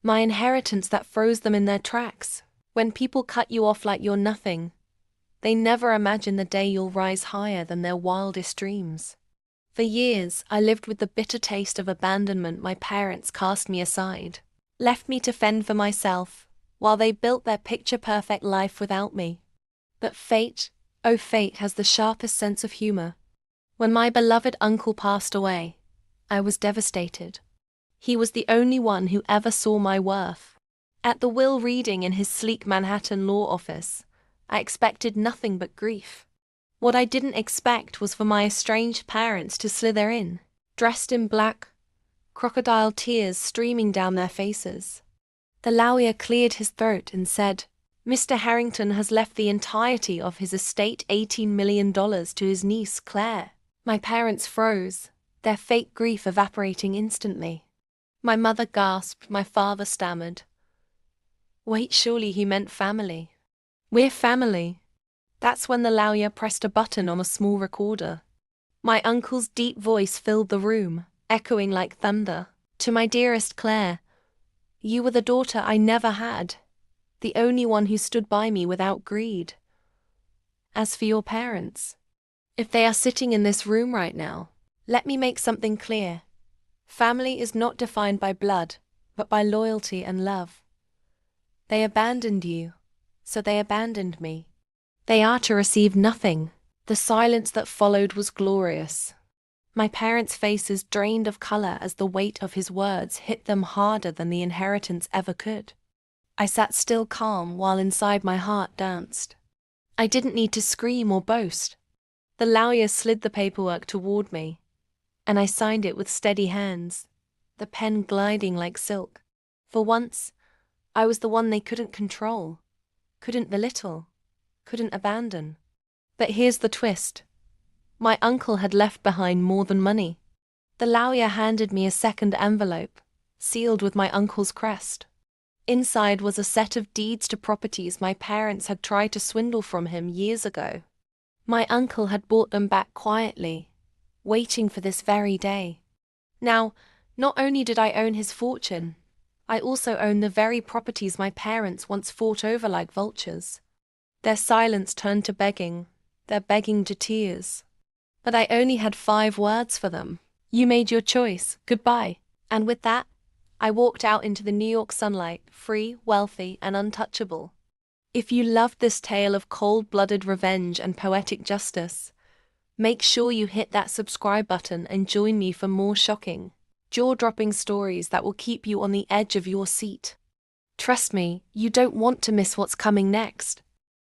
My inheritance that froze them in their tracks. When people cut you off like you're nothing, they never imagine the day you'll rise higher than their wildest dreams. For years, I lived with the bitter taste of abandonment. My parents cast me aside, left me to fend for myself, while they built their picture-perfect life without me. But fate, oh fate, has the sharpest sense of humor. When my beloved uncle passed away, I was devastated. He was the only one who ever saw my worth. At the will reading in his sleek Manhattan law office, I expected nothing but grief. What I didn't expect was for my estranged parents to slither in, dressed in black, crocodile tears streaming down their faces. The lawyer cleared his throat and said, "Mr. Harrington has left the entirety of his estate, $18 million, to his niece, Claire." My parents froze, their fake grief evaporating instantly. My mother gasped, my father stammered. Wait, surely he meant family. We're family. That's when the lawyer pressed a button on a small recorder. My uncle's deep voice filled the room, echoing like thunder. "To my dearest Claire, you were the daughter I never had, the only one who stood by me without greed. As for your parents, if they are sitting in this room right now, let me make something clear. Family is not defined by blood, but by loyalty and love. They abandoned you, so they abandoned me. They are to receive nothing." The silence that followed was glorious. My parents' faces drained of color as the weight of his words hit them harder than the inheritance ever could. I sat still, calm, while inside my heart danced. I didn't need to scream or boast. The lawyer slid the paperwork toward me, and I signed it with steady hands, the pen gliding like silk. For once, I was the one they couldn't control, couldn't belittle, couldn't abandon. But here's the twist. My uncle had left behind more than money. The lawyer handed me a second envelope, sealed with my uncle's crest. Inside was a set of deeds to properties my parents had tried to swindle from him years ago. My uncle had bought them back quietly, waiting for this very day. Now, not only did I own his fortune, I also owned the very properties my parents once fought over like vultures. Their silence turned to begging, their begging to tears. But I only had 5 words for them. You made your choice. Goodbye. And with that, I walked out into the New York sunlight, free, wealthy, and untouchable. If you loved this tale of cold-blooded revenge and poetic justice, make sure you hit that subscribe button and join me for more shocking, jaw-dropping stories that will keep you on the edge of your seat. Trust me, you don't want to miss what's coming next.